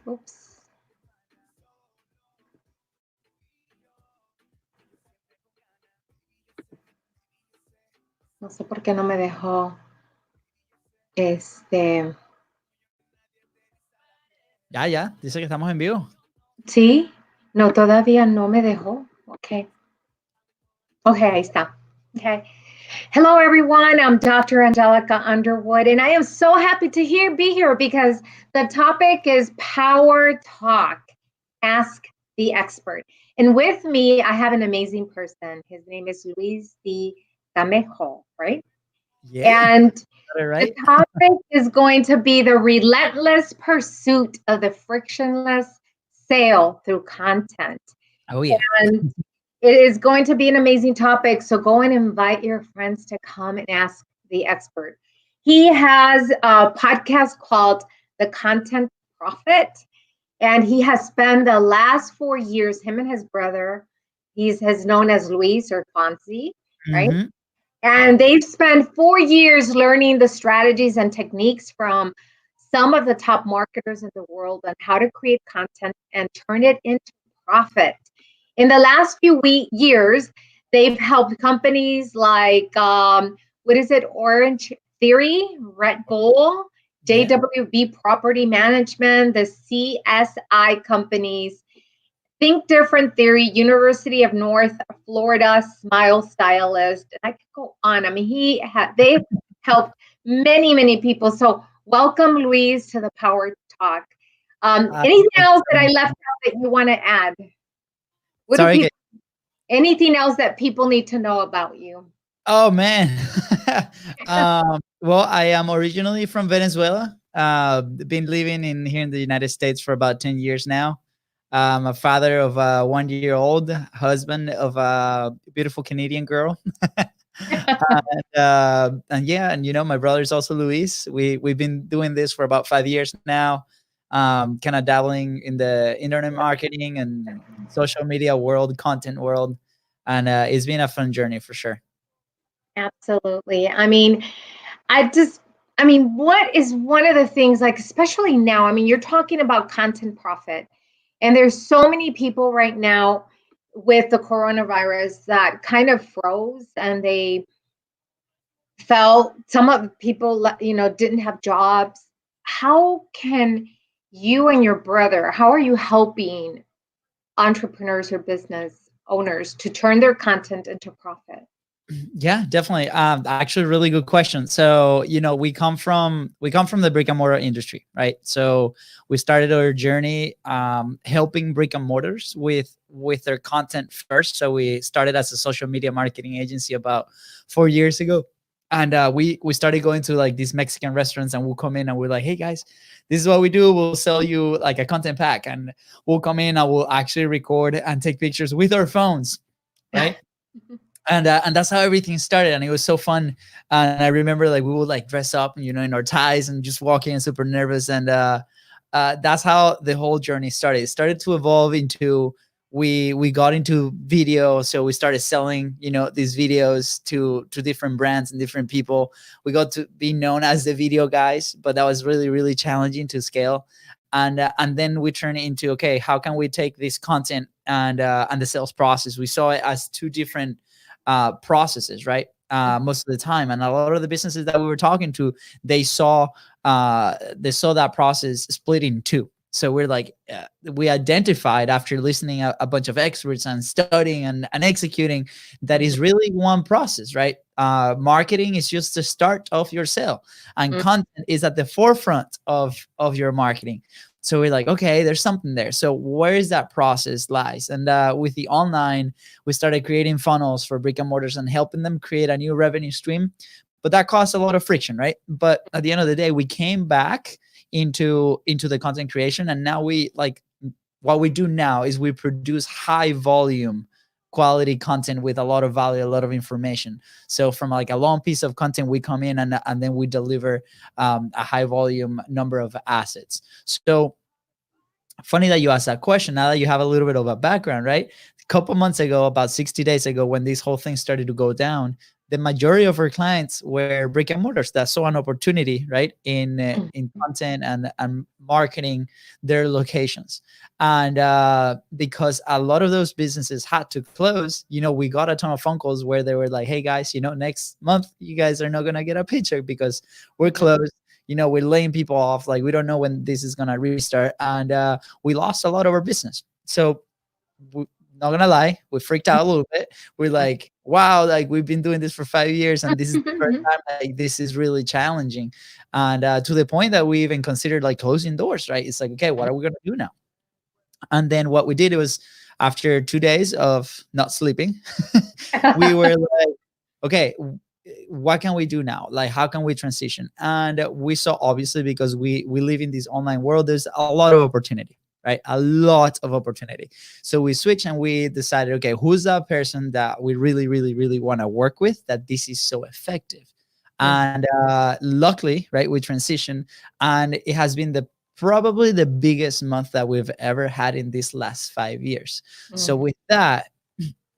Oops. No sé por qué no me dejó. Ya, dice que estamos en vivo. Sí, no, todavía no me dejó. Okay. Okay, ahí está. Okay. Hello, everyone. I'm Dr. Angelica Underwood, and I am so happy to be here because the topic is Power Talk. Ask the expert. And with me, I have an amazing person. His name is Luis D. Camejo, right? Yeah, And got it the right. topic is going to be the relentless pursuit of the frictionless sale through content. Oh yeah. And it is going to be an amazing topic. So go and invite your friends to come and ask the expert. He has a podcast called The Content Prophet, and he has spent the last 4 years, him and his brother, he's known as Luis or Fonzie, right? Mm-hmm. And they've spent 4 years learning the strategies and techniques from some of the top marketers in the world on how to create content and turn it into profit. In the last few years, they've helped companies like, what is it, Orangetheory, Redbull, Yeah. JWB Property Management, the CSI Companies, Think Different Theory, University of North Florida, Smile Stylist, and I could go on. I mean, they've helped many people. So welcome, Louise, to the Power Talk. Anything Thank you else so that I much. left out that you want to add? What do Sorry. people? Anything else that people need to know about you? Oh man. Well, I am originally from Venezuela. Been living in here in the United States for about 10 years now. I'm a father of a 1-year-old, husband of a beautiful Canadian girl. And yeah, and my brother's also Luis. We've been doing this for about 5 years now. Kind of dabbling in the internet marketing and social media world, content world, and it's been a fun journey for sure. Absolutely. I mean, what is one of the things, like, especially now, I mean, you're talking about content profit, and there's so many people right now with the coronavirus that kind of froze and they felt some of people, didn't have jobs. How can you and your brother, how are you helping entrepreneurs or business owners to turn their content into profit? Yeah, definitely. Actually, really good question. So, we come from the brick and mortar industry, right? So we started our journey helping brick and mortars with their content first. So we started as a social media marketing agency about 4 years ago, and we started going to like these Mexican restaurants, and we'll come in and we're like, hey guys, this is what we do. We'll sell you like a content pack, and we'll come in and we'll actually record and take pictures with our phones, right? And that's how everything started, and it was so fun. And I remember like we would like dress up, in our ties and just walk in super nervous. And that's how the whole journey started. It started to evolve into, we got into video, so we started selling these videos to different brands and different people. We got to be known as the video guys, but that was really really challenging to scale. And then we turned into, okay, how can we take this content and the sales process? We saw it as two different processes, right? Most of the time, and a lot of the businesses that we were talking to, they saw that process split in two. So we're like, we identified after listening a bunch of experts and studying and executing, that is really one process, right? Marketing is just the start of your sale, and Mhm. content is at the forefront of your marketing. So we're like, okay, there's something there. So where is that process lies? And with the online, we started creating funnels for brick and mortars and helping them create a new revenue stream. But that caused a lot of friction, right? But at the end of the day, we came back into the content creation, and now we like, what we do now is we produce high volume quality content with a lot of value, a lot of information. So from like a long piece of content, we come in and then we deliver a high volume number of assets. So funny that you asked that question, now that you have a little bit of a background, right? A couple months ago, about 60 days ago, when this whole thing started to go down, the majority of our clients were brick and mortars that saw an opportunity, right, in content and marketing their locations. And because a lot of those businesses had to close, we got a ton of phone calls where they were like, hey guys, next month you guys are not going to get a paycheck because we're closed. We're laying people off. Like, we don't know when this is going to restart. And we lost a lot of our business. So not gonna lie, we freaked out a little bit. We're like, wow, like we've been doing this for 5 years and this is the first time, like this is really challenging. And to the point that we even considered like closing doors, right? It's like, okay, what are we gonna do now? And then what we did was, after 2 days of not sleeping, we were like, okay, what can we do now? Like, how can we transition? And we saw, obviously, because we live in this online world, there's a lot of opportunity, right? A lot of opportunity. So we switched and we decided, okay, who's that person that we really, really, really want to work with, that this is so effective? And luckily, right, we transitioned, and it has been probably the biggest month that we've ever had in these last 5 years. So with that,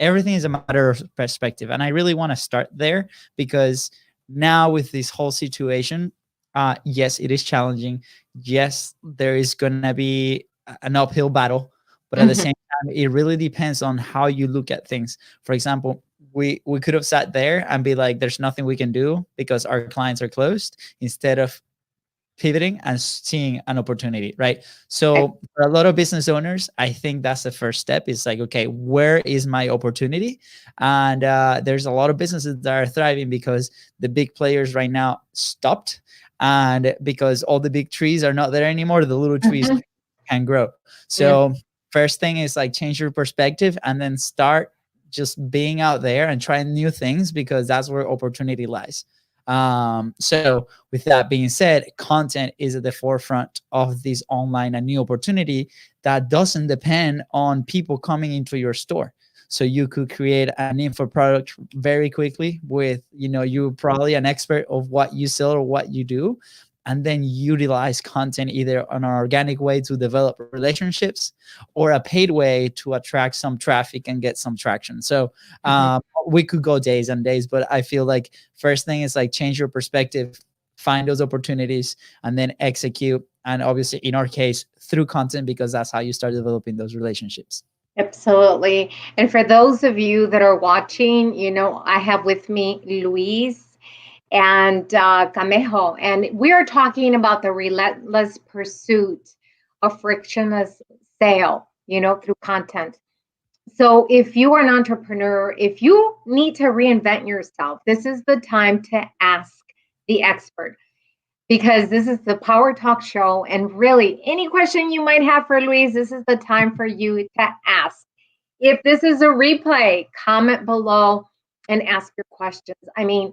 everything is a matter of perspective. And I really want to start there, because now with this whole situation, yes, it is challenging. Yes, there is going to be an uphill battle, but at the same time, it really depends on how you look at things. For example, we could have sat there and be like, there's nothing we can do because our clients are closed, instead of pivoting and seeing an opportunity, right? So for a lot of business owners, I think that's the first step. Is like, okay, where is my opportunity? And there's a lot of businesses that are thriving because the big players right now stopped, and because all the big trees are not there anymore, the little trees can grow. So first thing is like, change your perspective and then start just being out there and trying new things, because that's where opportunity lies. So with that being said, content is at the forefront of this online and new opportunity that doesn't depend on people coming into your store. So you could create an info product very quickly with, you're probably an expert of what you sell or what you do, and then utilize content either on an organic way to develop relationships, or a paid way to attract some traffic and get some traction. So we could go days and days, but I feel like first thing is like, change your perspective, find those opportunities, and then execute. And obviously, in our case, through content, because that's how you start developing those relationships. Absolutely. And for those of you that are watching, I have with me Luis and Camejo, and we are talking about the relentless pursuit of frictionless sale, through content. So if you are an entrepreneur, if you need to reinvent yourself, this is the time to ask the expert, because this is the Power Talk Show. And really, any question you might have for Luis, this is the time for you to ask. If this is a replay, comment below and ask your questions. I mean,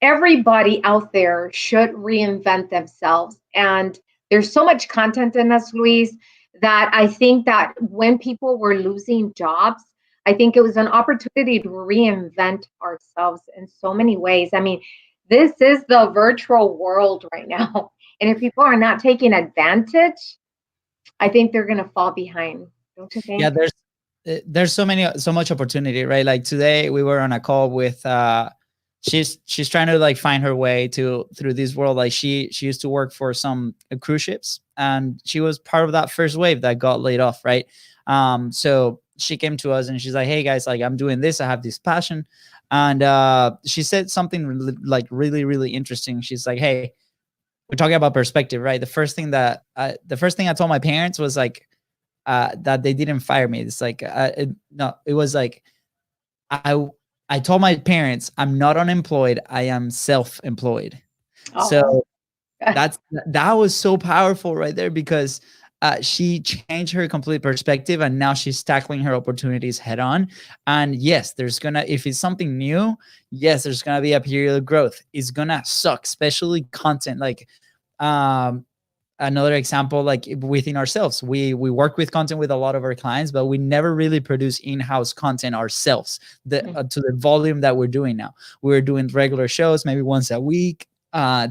everybody out there should reinvent themselves. And there's so much content in this, Luis, that I think that when people were losing jobs, I think it was an opportunity to reinvent ourselves in so many ways. I mean, this is the virtual world right now. And if people are not taking advantage, I think they're going to fall behind. Don't you think? Yeah, there's so much opportunity, right? Like today we were on a call with she's trying to like find her way through this world. Like she used to work for some cruise ships, and she was part of that first wave that got laid off, right? So she came to us and she's like, hey guys, like I'm doing this, I have this passion. And she said something really, really interesting. She's like, hey, we're talking about perspective, right? The first thing I told my parents was like, that they didn't fire me. It's like, it was like, I told my parents, I'm not unemployed, I am self-employed. Oh. So that was so powerful right there, because she changed her complete perspective, and now she's tackling her opportunities head on. And yes, if it's something new, yes, there's gonna be a period of growth. It's gonna suck, especially content. Like another example, like within ourselves, we work with content with a lot of our clients, but we never really produce in-house content ourselves to the volume that we're doing now. We're doing regular shows, maybe once a week,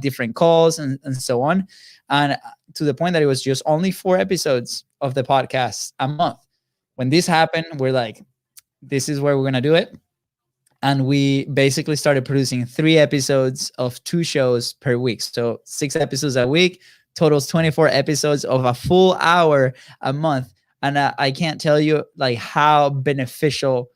different calls and so on. And to the point that it was just only 4 episodes of the podcast a month. When this happened, we're like, this is where we're going to do it. And we basically started producing 3 episodes of 2 shows per week. So 6 episodes a week, totals 24 episodes of a full hour a month. And I can't tell you like how beneficial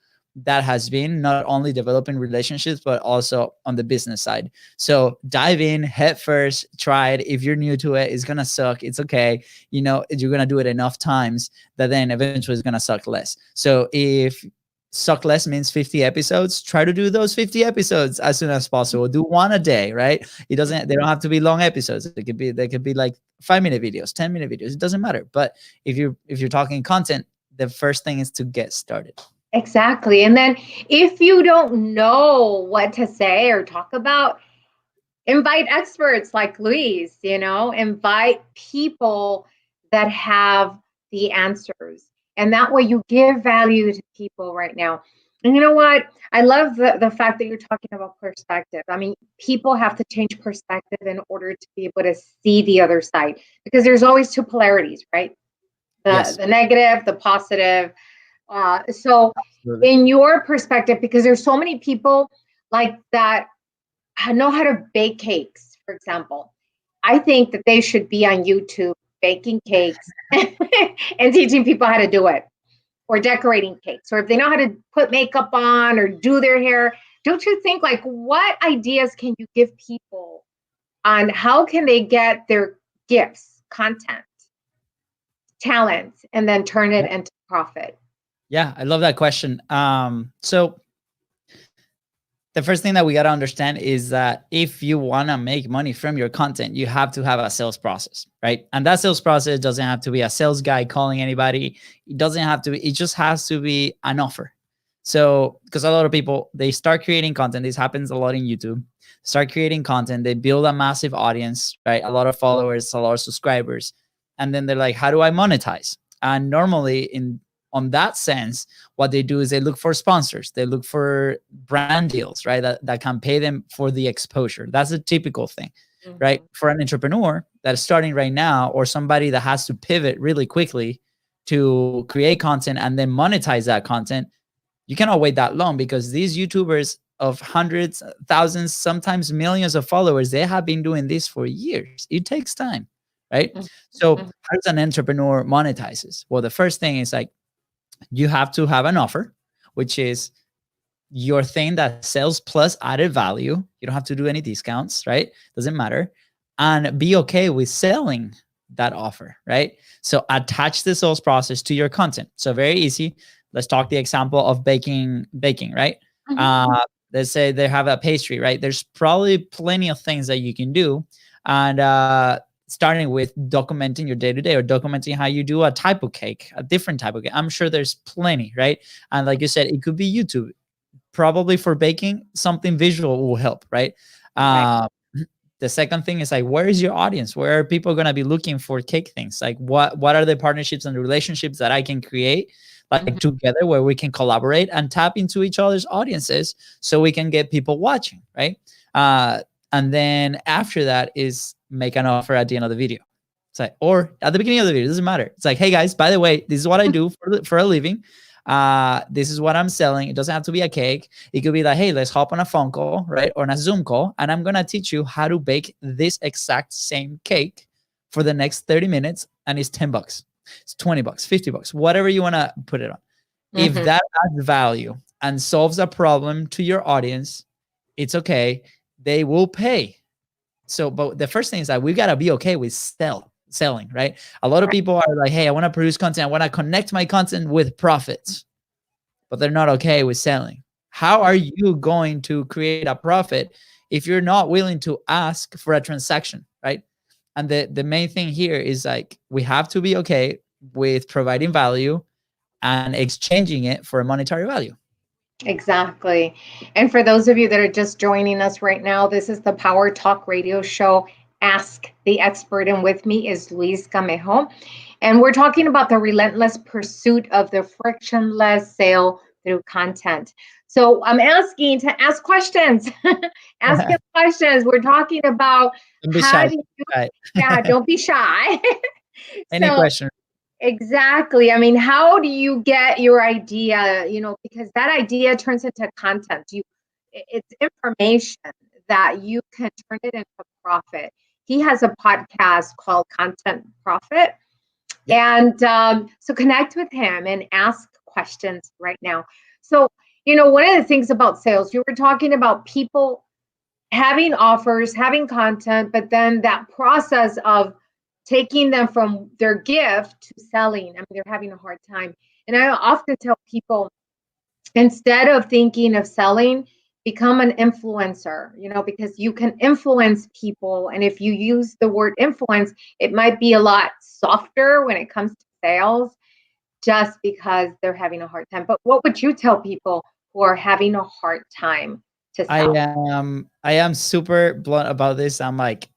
that has been, not only developing relationships, but also on the business side. So dive in head first, try it. If you're new to it, it's going to suck. It's okay. You know, you're going to do it enough times that then eventually it's going to suck less. So if suck less means 50 episodes, try to do those 50 episodes as soon as possible. Do one a day, right? They don't have to be long episodes. They could be like 5-minute videos, 10-minute videos. It doesn't matter. But if you're talking content, the first thing is to get started. Exactly. And then if you don't know what to say or talk about, invite experts like Luis, invite people that have the answers. And that way you give value to people right now. And you know what? I love the fact that you're talking about perspective. I mean, people have to change perspective in order to be able to see the other side, because there's always 2 polarities, right? The negative, the positive. So Absolutely. in your perspective, because there's so many people like that know how to bake cakes, for example, I think that they should be on YouTube baking cakes and teaching people how to do it, or decorating cakes, or if they know how to put makeup on or do their hair. Don't you think, like, what ideas can you give people on how can they get their gifts, content, talents, and then turn it into profit? Yeah, I love that question. So the first thing that we got to understand is that if you want to make money from your content, you have to have a sales process, right? And that sales process doesn't have to be a sales guy calling anybody. It doesn't have to be, it just has to be an offer. So, because a lot of people, they start creating content. This happens a lot in YouTube. Start creating content. They build a massive audience, right? A lot of followers, a lot of subscribers. And then they're like, how do I monetize? And normally on that sense, what they do is they look for sponsors. They look for brand deals, right? That can pay them for the exposure. That's a typical thing, right? For an entrepreneur that is starting right now, or somebody that has to pivot really quickly to create content and then monetize that content, you cannot wait that long, because these YouTubers of hundreds, thousands, sometimes millions of followers, they have been doing this for years. It takes time, right? So how does an entrepreneur monetizes? Well, the first thing is like, you have to have an offer, which is your thing that sells plus added value. You don't have to do any discounts, right? Doesn't matter. And be okay with selling that offer, right? So attach the sales process to your content. So very easy. Let's talk the example of baking, right? Let's say they have a pastry, right? There's probably plenty of things that you can do. And starting with documenting your day-to-day, or documenting how you do a type of cake, a different type of cake. I'm sure there's plenty, right? And like you said, it could be YouTube. Probably for baking, something visual will help, right? The second thing is like, where is your audience? Where are people going to be looking for cake things? Like what are the partnerships and relationships that I can create like together, where we can collaborate and tap into each other's audiences so we can get people watching, right? And then after that is make an offer at the end of the video. It's like, or at the beginning of the video, it doesn't matter. It's like, hey guys, by the way, this is what I do for a living. This is what I'm selling. It doesn't have to be a cake. It could be like, hey, let's hop on a phone call, right? Or on a Zoom call. And I'm going to teach you how to bake this exact same cake for the next 30 minutes. And it's $10. It's $20, $50, whatever you want to put it on. If that adds value and solves a problem to your audience, it's okay. They will pay. So, but the first thing is that we got to be okay with selling, right? A lot of people are like, hey, I want to produce content. I want to connect my content with profits, but they're not okay with selling. How are you going to create a profit if you're not willing to ask for a transaction, right? And the main thing here is like, we have to be okay with providing value and exchanging it for a monetary value. Exactly. And for those of you that are just joining us right now, this is the Power Talk Radio Show, Ask the Expert. And with me is Luis Camejo. And we're talking about the relentless pursuit of the frictionless sale through content. So I'm asking to ask questions. Ask him questions. We're talking about Don't be how shy. do you, yeah, don't be shy. Any question? Exactly. I mean, how do you get your idea, because that idea turns into content. it's information that you can turn it into profit. He has a podcast called Content Profit. Yep. And so connect with him and ask questions right now. So, one of the things about sales, you were talking about people having offers, having content, but then that process of taking them from their gift to selling. I mean, they're having a hard time. And I often tell people, instead of thinking of selling, become an influencer, because you can influence people. And if you use the word influence, it might be a lot softer when it comes to sales, just because they're having a hard time. But what would you tell people who are having a hard time to sell? I am super blunt about this. I'm like,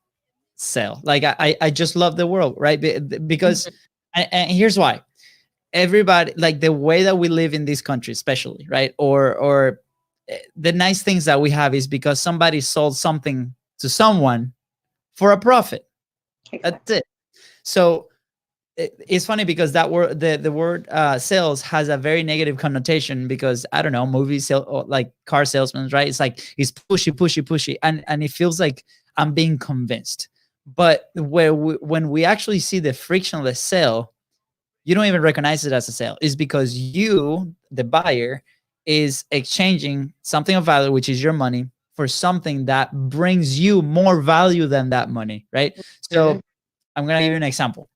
sell. Like I just love the world, right? Because and here's why. Everybody, like the way that we live in this country, especially, right? Or the nice things that we have is because somebody sold something to someone for a profit. Exactly. That's it. So it's funny because that word, the word sales has a very negative connotation, because I don't know, movie sale, like car salesmen, right? It's like it's pushy, and it feels like I'm being convinced. But when we actually see the frictionless sale, you don't even recognize it as a sale. It's because you, the buyer, is exchanging something of value, which is your money, for something that brings you more value than that money, right? So I'm gonna give you an example.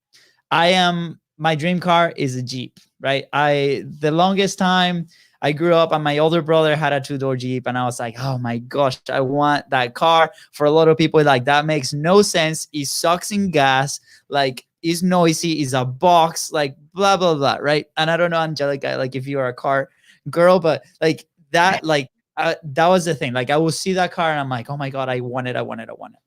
My dream car is a Jeep, right? The longest time I grew up and my older brother had a 2-door Jeep, and I was like, oh my gosh, I want that car. For a lot of people, like, that makes no sense. It sucks in gas, like it's noisy, it's a box, like blah, blah, blah, right? And I don't know, Angelica, like if you are a car girl, but like that, like that was the thing. Like I will see that car and I'm like, oh my God, I want it,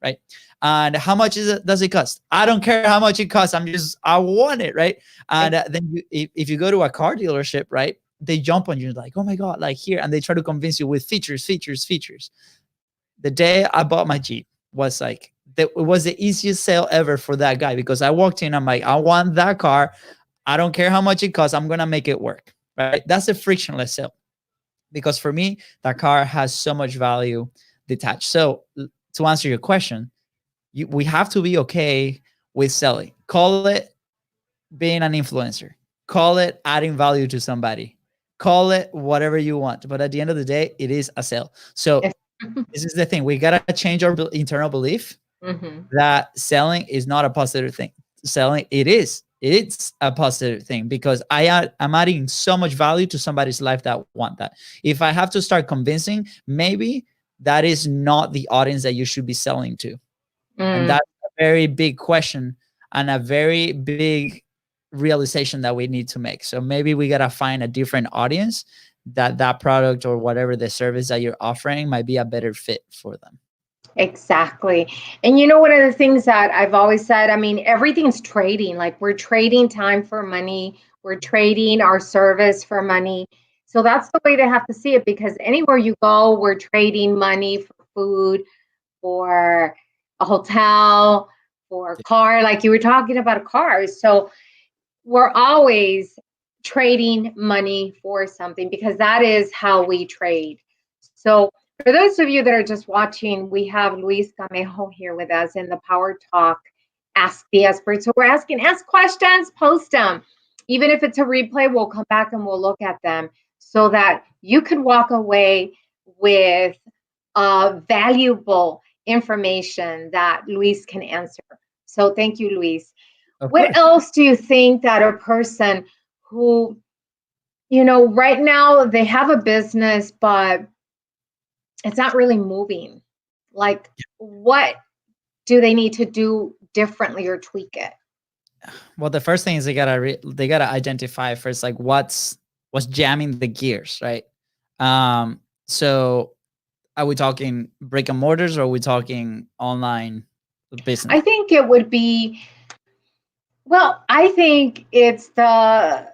right? And how much does it cost? I don't care how much it costs. I want it, right? And then if you go to a car dealership, right, they jump on you like, oh my God, like here, and they try to convince you with features. The day I bought my Jeep was like, it was the easiest sale ever for that guy, because I walked in, I'm like, I want that car. I don't care how much it costs. I'm going to make it work, right? That's a frictionless sale, because for me, that car has so much value detached. So to answer your question, we have to be okay with selling. Call it being an influencer. Call it adding value to somebody. Call it whatever you want. But at the end of the day, it is a sale. So this is the thing. We got to change our internal belief that selling is not a positive thing. Selling, it's a positive thing, because I'm adding so much value to somebody's life that want that. If I have to start convincing, maybe that is not the audience that you should be selling to. And that's a very big question and a very big realization that we need to make. So maybe we got to find a different audience that product or whatever the service that you're offering might be a better fit for them. Exactly. And one of the things that I've always said, I mean, everything's trading. Like, we're trading time for money. We're trading our service for money. So that's the way to have to see it, because anywhere you go, we're trading money for food, for a hotel, for a car. Like you were talking about cars. So we're always trading money for something, because that is how we trade. So for those of you that are just watching, we have Luis Camejo here with us in the Power Talk Ask the Expert. So we're ask questions, post them. Even if it's a replay, we'll come back and we'll look at them, so that you can walk away with valuable information that Luis can answer. So thank you, Luis. What else do you think that a person who, right now they have a business, but it's not really moving, like, what do they need to do differently or tweak it? Well, the first thing is they gotta identify first, like what's jamming the gears, right? So are we talking brick and mortars, or are we talking online business? I think it would be, well, I think it's the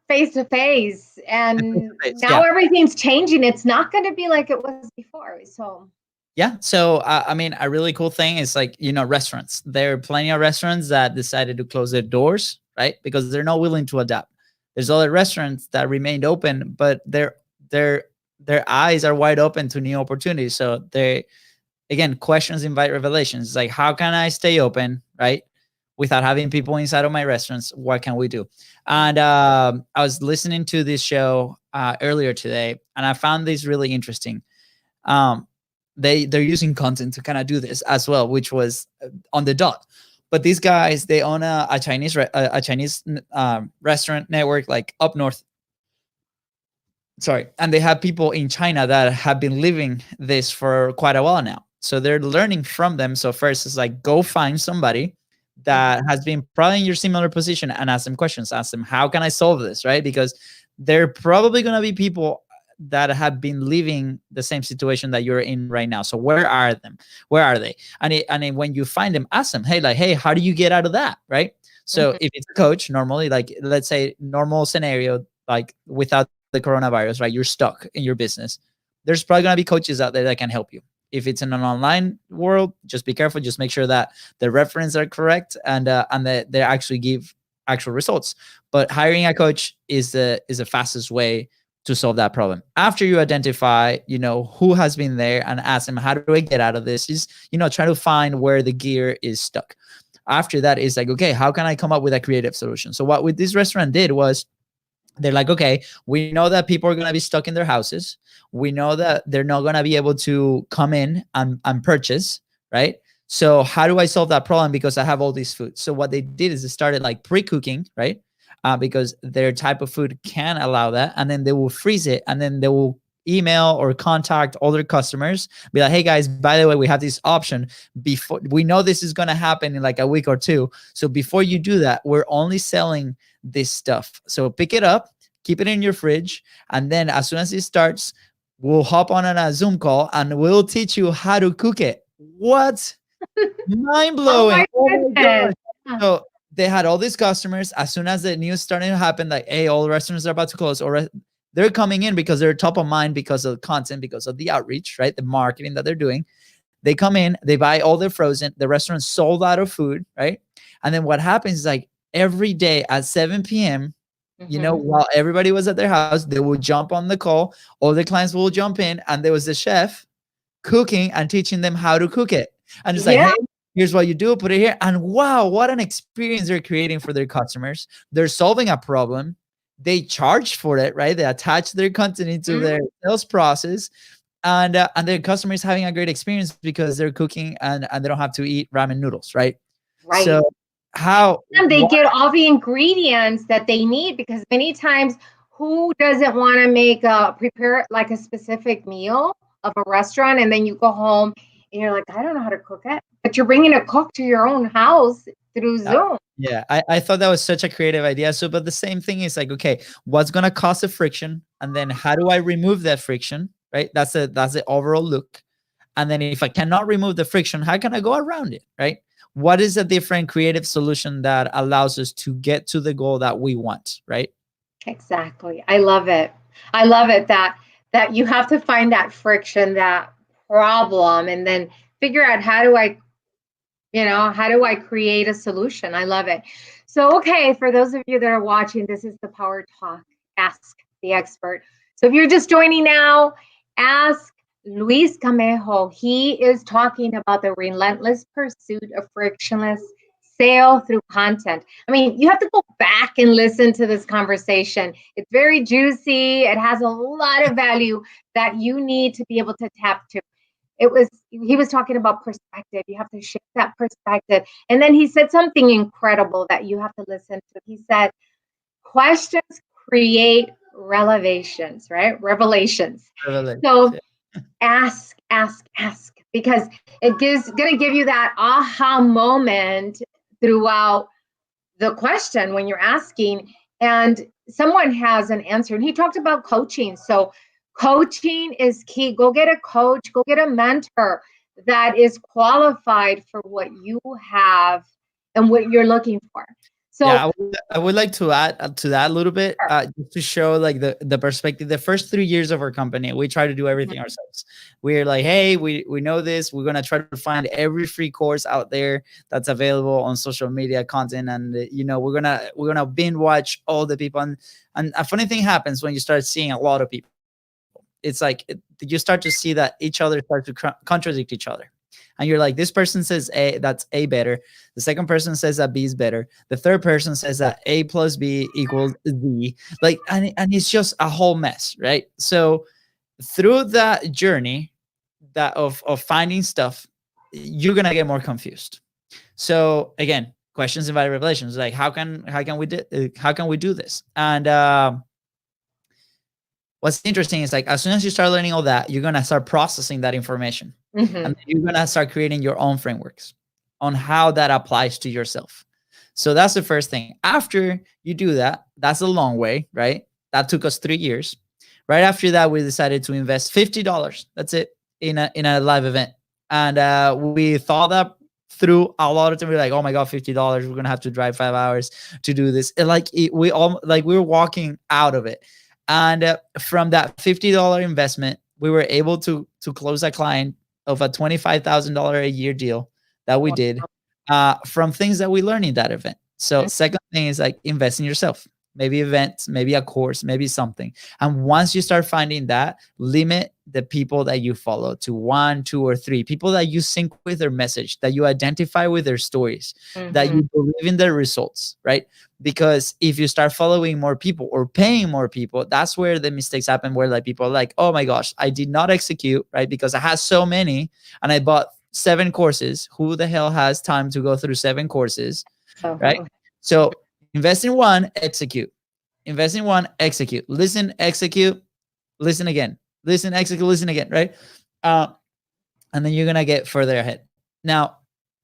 face-to-face, and now everything's changing. It's not going to be like it was before. So yeah. So, I mean, a really cool thing is, like, restaurants. There are plenty of restaurants that decided to close their doors, right? Because they're not willing to adapt. There's other restaurants that remained open, but they're their eyes are wide open to new opportunities. So they, again, questions invite revelations. It's like, how can I stay open, right, without having people inside of my restaurants? What can we do? And I was listening to this show earlier today, and I found this really interesting. Um, they're using content to kind of do this as well, which was on the dot. But these guys, they own a Chinese restaurant network, like up north. Sorry, and they have people in China that have been living this for quite a while now. So they're learning from them. So first, it's like, go find somebody that has been probably in your similar position and ask them questions. Ask them, how can I solve this, right? Because they're probably going to be people that have been living the same situation that you're in right now. So where are them? Where are they? And when you find them, ask them, hey, like, hey, how do you get out of that, right? So if it's a coach, normally, like, let's say normal scenario, like without the coronavirus, right? You're stuck in your business. There's probably going to be coaches out there that can help you. If it's in an online world, just be careful. Just make sure that the references are correct and that they actually give actual results. But hiring a coach is the fastest way to solve that problem. After you identify, who has been there, and ask them, how do I get out of this? Is, try to find where the gear is stuck. After that is like, okay, how can I come up with a creative solution? So what with this restaurant did was, they're like, okay, we know that people are going to be stuck in their houses. We know that they're not going to be able to come in and purchase, right? So how do I solve that problem? Because I have all this food. So what they did is they started like pre-cooking, right? Because their type of food can allow that. And then they will freeze it, and then they will email or contact other customers, be like, hey guys, by the way, we have this option. Before, we know this is going to happen in like a week or two. So before you do that, we're only selling this stuff. So pick it up, keep it in your fridge. And then as soon as it starts, we'll hop on a Zoom call and we'll teach you how to cook it. What? Mind blowing. Oh my goodness. So they had all these customers. As soon as the news started to happen, like, hey, all the restaurants are about to close, or they're coming in because they're top of mind because of the content, because of the outreach, right? The marketing that they're doing. They come in, they buy all their frozen, the restaurant sold out of food, right? And then what happens is, like, every day at 7 p.m., while everybody was at their house, they would jump on the call, all the clients will jump in, and there was the chef cooking and teaching them how to cook it. And it's like, hey, here's what you do, put it here. And wow, what an experience they're creating for their customers. They're solving a problem. They charge for it, right? They attach their content into their sales process. And their customers having a great experience because they're cooking and they don't have to eat ramen noodles, right? Right. So and they get all the ingredients that they need, because many times, who doesn't want to prepare like a specific meal of a restaurant, and then you go home and you're like, I don't know how to cook it, but you're bringing a cook to your own house through Zoom. Yeah, I thought that was such a creative idea. So, but the same thing is like, okay, what's going to cause a friction? And then how do I remove that friction, right? That's the overall look. And then if I cannot remove the friction, how can I go around it, right? What is a different creative solution that allows us to get to the goal that we want, right? Exactly. I love it. I love it that you have to find that friction, that problem, and then figure out how do I create a solution. I love it. So, okay, for those of you that are watching, this is the Power Talk, Ask the Expert. So if you're just joining now, ask Luis Camejo. He is talking about the relentless pursuit of frictionless sale through content. I mean, you have to go back and listen to this conversation. It's very juicy. It has a lot of value that you need to be able to tap to. He was talking about perspective. You have to shift that perspective. And then he said something incredible that you have to listen to. He said, questions create revelations, right? Revelations. So ask, because it's going to give you that aha moment throughout the question when you're asking, and someone has an answer. And he talked about coaching. So coaching is key. Go get a coach, go get a mentor that is qualified for what you have and what you're looking for. So yeah, I would like to add to that a little bit, just to show like the perspective. The first 3 years of our company, we try to do everything ourselves. We're like, hey, we know this. We're gonna try to find every free course out there that's available on social media content, and we're gonna binge watch all the people. And a funny thing happens when you start seeing a lot of people. it's like you start to see that each other start to contradict each other. And you're like, this person says A, that's A better. The second person says that B is better. The third person says that A plus B equals Z. Like, and it's just a whole mess, right? So through that journey that of finding stuff, you're gonna get more confused. So again, questions invite revelations. Like, how can we do this? And what's interesting is, like, as soon as you start learning all that, you're gonna start processing that information, and you're gonna start creating your own frameworks on how that applies to yourself. So that's the first thing. After you do that, that's a long way, right? That took us 3 years. Right after that, we decided to invest $50. That's it, in a live event, and we thought that through a lot of time. We're like, oh my god, $50, we're gonna have to drive 5 hours to do this. And we were walking out of it. And from that $50 investment, we were able to close a client of a $25,000 a year deal that we did from things that we learned in that event. So second thing is, like, invest in yourself. Maybe events, maybe a course, maybe something. And once you start finding that, limit the people that you follow to 1, 2, or 3 people that you sync with their message, that you identify with their stories, that you believe in their results, right? Because if you start following more people or paying more people, that's where the mistakes happen, where, like, people are like, oh my gosh, I did not execute, right? Because I had so many and I bought 7 courses. Who the hell has time to go through 7 courses, right? So invest in one, execute. Invest in one, execute. Listen, execute, listen again. Listen, execute, listen again, right? And then you're going to get further ahead. Now,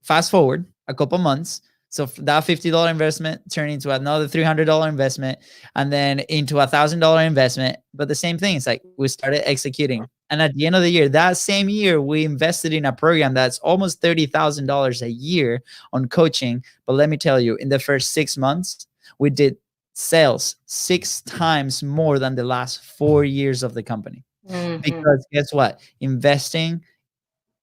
fast forward a couple months. So that $50 investment turned into another $300 investment, and then into $1,000 investment. But the same thing, it's like we started executing. And at the end of the year, that same year, we invested in a program that's almost $30,000 a year on coaching. But let me tell you, in the first 6 months, we did sales 6 times more than the last 4 years of the company. Because guess what? Investing,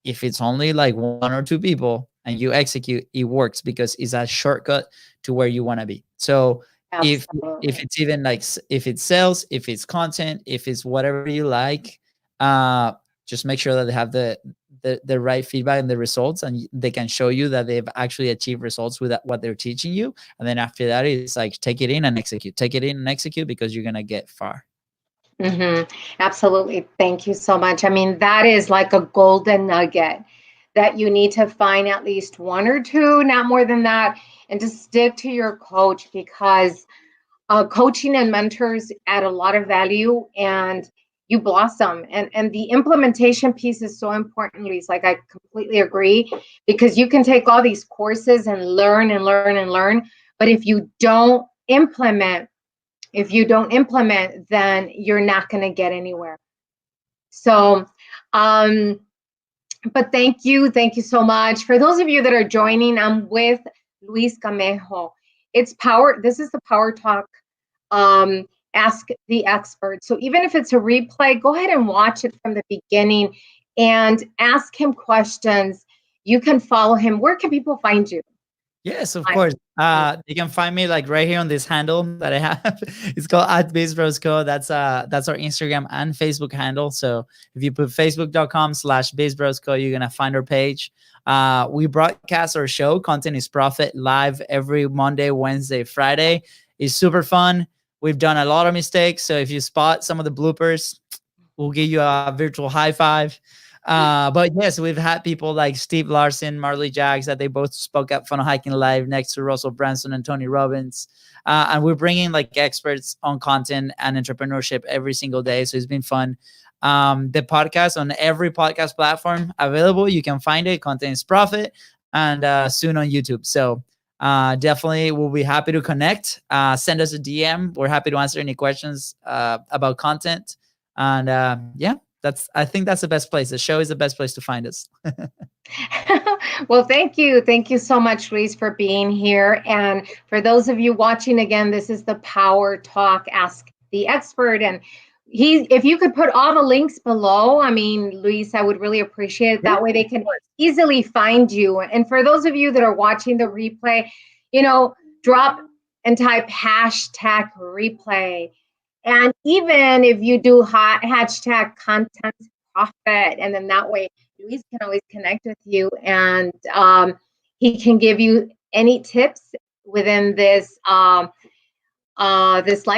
if it's only like 1 or 2 people and you execute, it works because it's a shortcut to where you want to be. So if it's even like, if it's sales, if it's content, if it's whatever you like, just make sure that they have the right feedback and the results, and they can show you that they've actually achieved results with what they're teaching you. And then after that, it's like, take it in and execute, take it in and execute, because you're going to get far. Absolutely. Thank you so much. I mean, that is like a golden nugget that you need to find at least 1 or 2, not more than that, and just stick to your coach, because coaching and mentors add a lot of value, and you blossom. And the implementation piece is so important, Luis. Like, I completely agree, because you can take all these courses and learn and learn and learn, but if you don't implement, then you're not going to get anywhere. So, but thank you so much. For those of you that are joining, I'm with Luis Camejo. This is the Power Talk, Ask the Expert. So even if it's a replay, go ahead and watch it from the beginning and ask him questions. You can follow him. Where can people find you? Yes, of course. You can find me like right here on this handle that I have. It's called @BaseBrosCo. That's our Instagram and Facebook handle. So if you put facebook.com/BaseBrosCo, you're gonna find our page. We broadcast our show, Content is Profit, live every Monday, Wednesday, Friday. It's super fun. We've done a lot of mistakes. So if you spot some of the bloopers, we'll give you a virtual high five. But yes, we've had people like Steve Larson, Marley Jaggs, that they both spoke at Funnel Hiking Live next to Russell Branson and Tony Robbins. And we're bringing like experts on content and entrepreneurship every single day. So it's been fun. The podcast on every podcast platform available. You can find it. Content is Profit, and soon on YouTube. So definitely we'll be happy to connect. Send us a DM. We're happy to answer any questions about content. And yeah. I think that's the best place. The show is the best place to find us. Well, thank you. Thank you so much, Luis, for being here. And for those of you watching, again, this is the Power Talk, Ask the Expert. And if you could put all the links below, I mean, Luis, I would really appreciate it. That way they can easily find you. And for those of you that are watching the replay, drop and type #replay. And even if you do hashtag content profit, and then that way Luis can always connect with you, and he can give you any tips within this live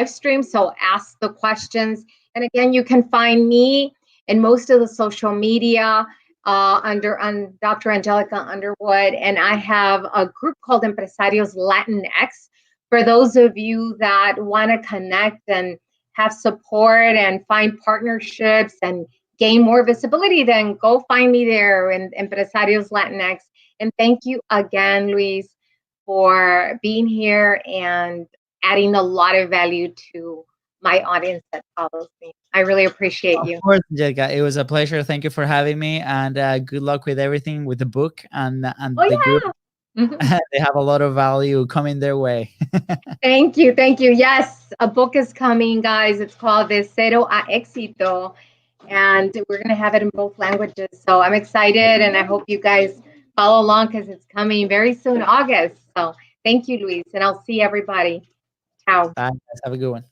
stream. So ask the questions. And again, you can find me in most of the social media under Dr. Angelica Underwood. And I have a group called Empresarios Latinx. For those of you that want to connect and have support and find partnerships and gain more visibility, then go find me there in Empresarios Latinx. And thank you again, Luis, for being here and adding a lot of value to my audience that follows me. I really appreciate you. Of course, Angelica, it was a pleasure. Thank you for having me, and good luck with everything with the book and the group. They have a lot of value coming their way. Thank you. Thank you. Yes, a book is coming, guys. It's called De Cero a Éxito, and we're going to have it in both languages. So I'm excited, and I hope you guys follow along because it's coming very soon, August. So thank you, Luis, and I'll see everybody. Ciao. Bye, guys. Have a good one.